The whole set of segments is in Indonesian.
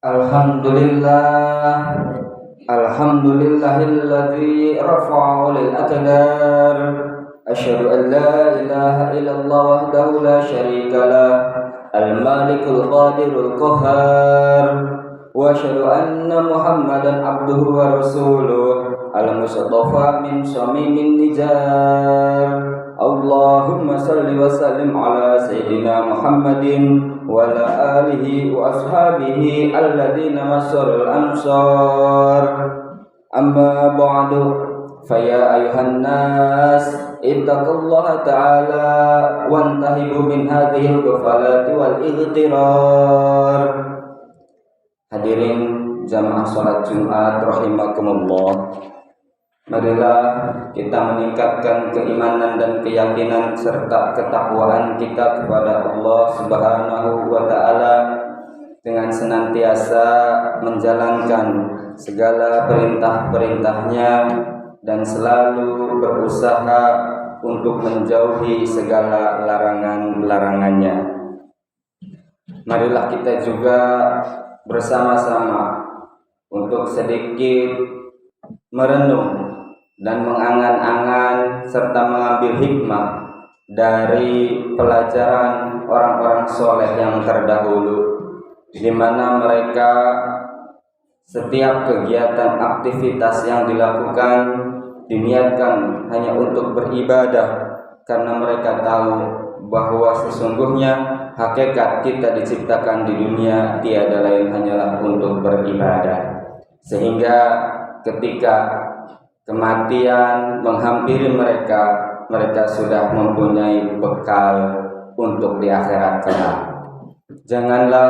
Alhamdulillah, alhamdulillahilladzi rafa'a lil aqdar. Asyhadu an la ilaha illallah wahdahu la syarikalah, al-malikul qadirul qahhar. Wa asyhadu anna Muhammadan abduhu wa rasuluh, al-mustafa min shamimin nijar. Allahumma salli wa sallim ala sayyidina Muhammadin wa ala alihi wa ashabihi alladhina masarul ansar. Amma ba'du, faya ayuhan nas ittaqullaha ta'ala wantahibu min hadhil ghafalati wal ightirar. Hadirin jamaah salat Jumat rahimakumullah, marilah kita meningkatkan keimanan dan keyakinan serta ketakwaan kita kepada Allah Subhanahu wa ta'ala dengan senantiasa menjalankan segala perintah-perintahnya dan selalu berusaha untuk menjauhi segala larangan-larangannya. Marilah kita juga bersama-sama untuk sedikit merenung dan mengangan-angan serta mengambil hikmah dari pelajaran orang-orang soleh yang terdahulu, di mana mereka setiap kegiatan aktivitas yang dilakukan diniatkan hanya untuk beribadah, karena mereka tahu bahwa sesungguhnya hakikat kita diciptakan di dunia tiada lain hanyalah untuk beribadah. Sehingga ketika kematian menghampiri mereka, mereka sudah mempunyai bekal untuk di akhirat kelak. Janganlah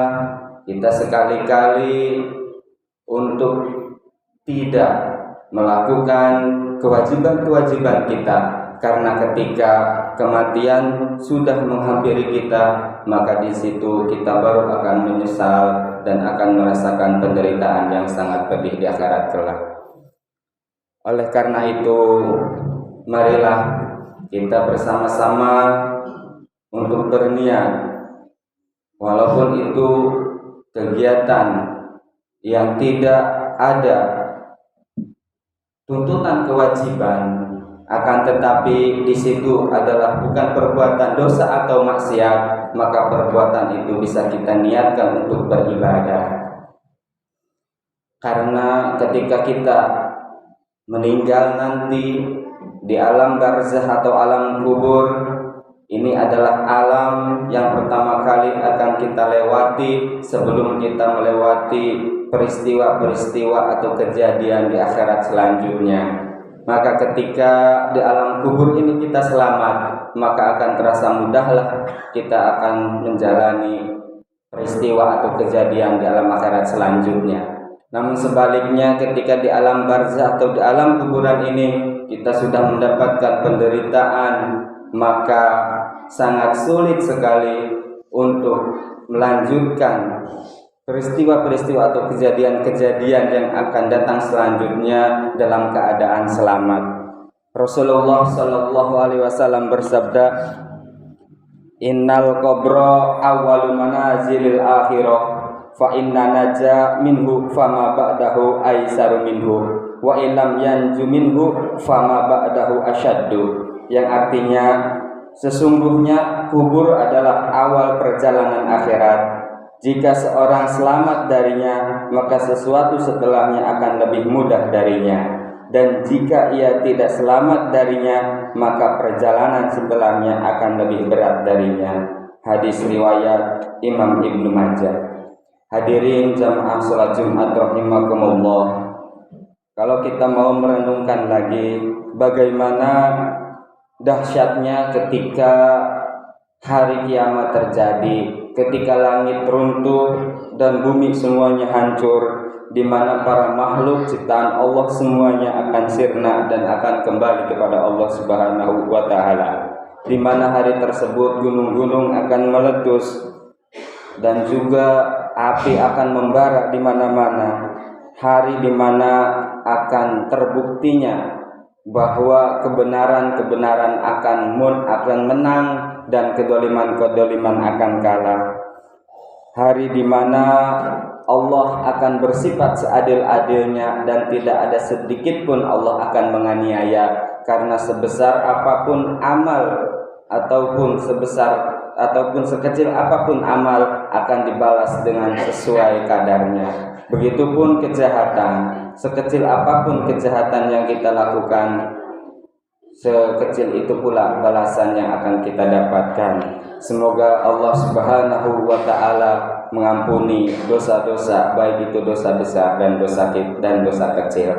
kita sekali-kali untuk tidak melakukan kewajiban-kewajiban kita, karena ketika kematian sudah menghampiri kita, maka di situ kita baru akan menyesal dan akan merasakan penderitaan yang sangat pedih di akhirat kelak. Oleh karena itu, marilah kita bersama-sama untuk berniat, walaupun itu kegiatan yang tidak ada tuntutan kewajiban, akan tetapi di situ adalah bukan perbuatan dosa atau maksiat, maka perbuatan itu bisa kita niatkan untuk beribadah. Karena ketika kita meninggal nanti di alam barzah atau alam kubur, ini adalah alam yang pertama kali akan kita lewati sebelum kita melewati peristiwa-peristiwa atau kejadian di akhirat selanjutnya. Maka ketika di alam kubur ini kita selamat, maka akan terasa mudahlah kita akan menjalani peristiwa atau kejadian di alam akhirat selanjutnya. Namun sebaliknya, ketika di alam barzah atau di alam kuburan ini kita sudah mendapatkan penderitaan, maka sangat sulit sekali untuk melanjutkan peristiwa-peristiwa atau kejadian-kejadian yang akan datang selanjutnya dalam keadaan selamat. Rasulullah Shallallahu Alaihi Wasallam bersabda, Innal qabra awwalu manazilil akhirah, fa inna naja minhu fama ba'dahu aisaru minhu, wa illam yanju minhu fama ba'dahu asyaddu. Yang artinya, sesungguhnya kubur adalah awal perjalanan akhirat. Jika seorang selamat darinya, maka sesuatu setelahnya akan lebih mudah darinya. Dan jika ia tidak selamat darinya, maka perjalanan setelahnya akan lebih berat darinya. Hadis riwayat Imam Ibnu Majah. Hadirin jamaah salat Jumat rahimakumullah, kalau kita mau merenungkan lagi bagaimana dahsyatnya ketika hari kiamat terjadi, ketika langit runtuh dan bumi semuanya hancur, di mana para makhluk ciptaan Allah semuanya akan sirna dan akan kembali kepada Allah Subhanahu wa ta'ala, di mana hari tersebut gunung-gunung akan meletus dan juga api akan membara di mana-mana. Hari di mana akan terbuktinya bahwa kebenaran-kebenaran akan menang dan kedoliman-kedoliman akan kalah. Hari di mana Allah akan bersifat seadil-adilnya dan tidak ada sedikit pun Allah akan menganiaya, karena sebesar apapun amal ataupun sekecil apapun amal akan dibalas dengan sesuai kadarnya. Begitupun kejahatan, sekecil apapun kejahatan yang kita lakukan, sekecil itu pula balasan yang akan kita dapatkan. Semoga Allah Subhanahu wa Ta'ala mengampuni dosa-dosa, baik itu dosa besar dan dosa kecil.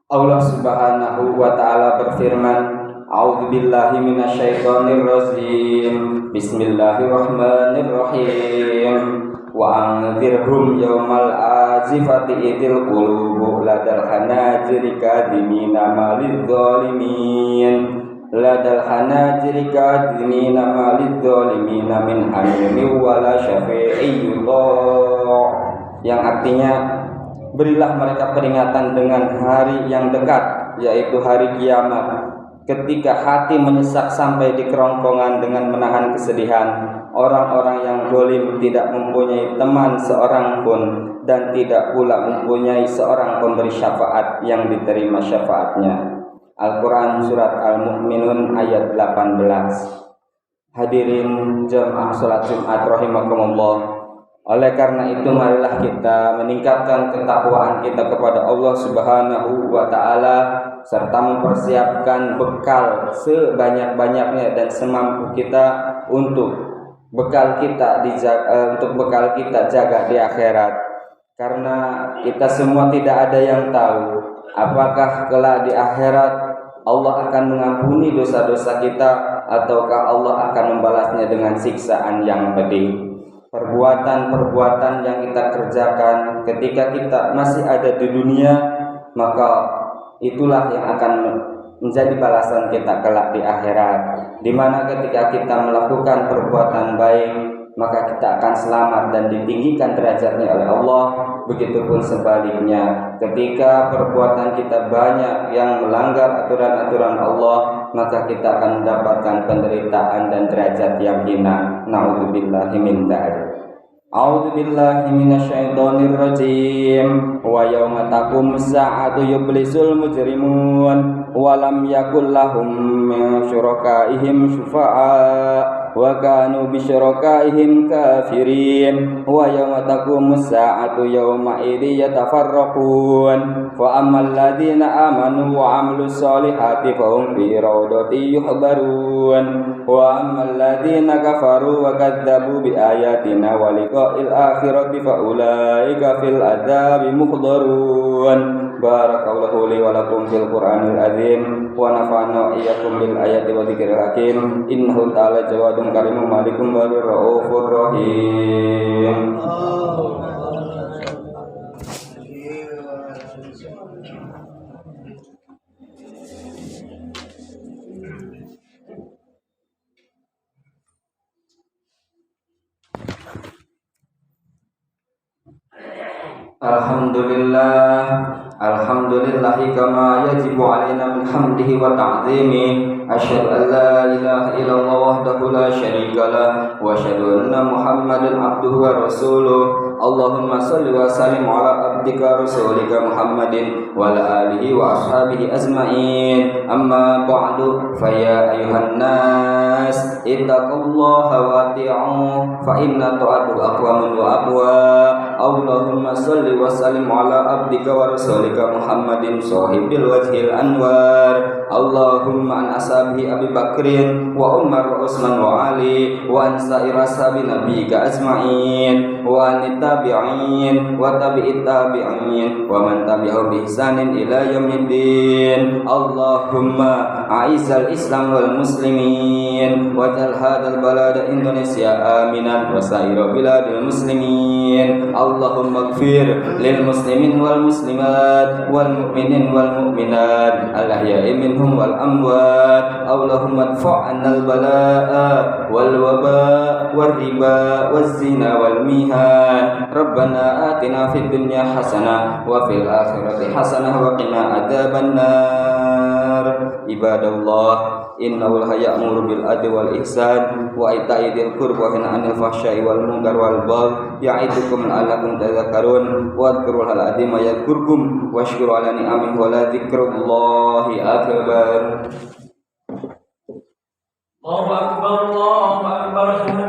Allah Subhanahu wa Ta'ala berfirman, A'udzubillahi minasyaitonir rajim. Bismillahirrahmanirrahim. Wa anzirhum yaumal azifati idil qulubu ladal hanajiri kadhimina malidh dhalimin min hamimi wala syafi'i yudha, yang artinya berilah mereka peringatan dengan hari yang dekat, yaitu hari kiamat, ketika hati menyesak sampai di kerongkongan dengan menahan kesedihan. Orang-orang yang zalim tidak mempunyai teman seorang pun dan tidak pula mempunyai seorang pemberi syafaat yang diterima syafaatnya. Al-Quran Surat Al-Mu'minun ayat 18. Hadirin jamaah salat Jumat rahimakumullah. Oleh karena itu marilah kita meningkatkan ketakwaan kita kepada Allah Subhanahu wa Ta'ala serta mempersiapkan bekal sebanyak-banyaknya dan semampu kita untuk bekal kita jaga di akhirat, karena kita semua tidak ada yang tahu apakah kelak di akhirat Allah akan mengampuni dosa-dosa kita ataukah Allah akan membalasnya dengan siksaan yang pedih. Perbuatan-perbuatan yang kita kerjakan ketika kita masih ada di dunia, maka itulah yang akan menjadi balasan kita kelak di akhirat, di mana ketika kita melakukan perbuatan baik maka kita akan selamat dan ditinggikan derajatnya oleh Allah. Begitupun sebaliknya, ketika perbuatan kita banyak yang melanggar aturan-aturan Allah, maka kita akan mendapatkan penderitaan dan derajat yang hina. Na'udzubillahi min dzalik. A'udzu billahi minasyaitonir rajim. Wa yauma taqumus sa'atu yublisul mujrimun wa lam yakul lahum min syurakaihim syufa'a wa kanu bi syurakaihim kafirin. Wa yauma taqumus sa'atu yauma idzi yatafarraqun fa ammal ladzina amanu wa 'amilus solihati fahum fi raudati yuhbarun wa ammal ladzina kafaru wa kadzdzabu bi ayatina wa liqa'il akhirati fa ulaika fil adzabi muhdharun. Barakallahu li wa lakum fil Qur'anil azim wa nafa'na wa iyyakum bil ayati wa dzikril hakim. Innahu ta'ala jawadun karimun malikum wa raufur rahim. Alhamdulillahi kama yajibu alaina min hamdihi wa ta'zimi. Asyhadu an la ilaha illallah wahdahu la syarika lah wa asyhadu anna Muhammadan abduhu wa rasuluh. Allahumma shalli wa sallim ala abdika rasulika Muhammadin wa ala alihi wa ashabihi azma'in. Amma ba'du, fa ya ayuhan nas ittaqullaha wa ati'u fa inna ta'atuhu aqwamun wa aqwa. Allahumma shalli wa sallim ala abdika wa rasulika Muhammadin sahibil wajhil anwar. Allahumma an ashabi Abi Bakrin wa Umar wa Utsman wa Ali wa an sa'ir ashabi nabiyika azma'in wa an tabi'in wa tabi'it tabi'in wa man tabi'ahum bi ihsanin ila yaumiddin. Allahumma a'izzal Islam wal muslimin waj'al hadzal balada Indonesia aminan wa sa'ira biladil muslimin. Allahumma ighfir lil muslimin wal muslimat wal mu'minin wal mu'minat al ahya'i minhum wal amwat. Allahumma adfa' al balaa'a wal waba' wal riba waz zina wal mihan. Rabbana atina fid dunya hasanah wa fil akhirati hasanah wa qina adzabannar. Ibadallah, innahu la ya'muru bil adli wal ihsan wa ita'i dzil qurba wa yanha 'anil fahsya'i wal munkar wal baghi ya'idukum la'allakum tadhakkarun wa dzkurul azima yadhkurkum washkuru 'ala ni'amihi wa la dzikrullahi akbar. Allahu akbar Allahu akbar.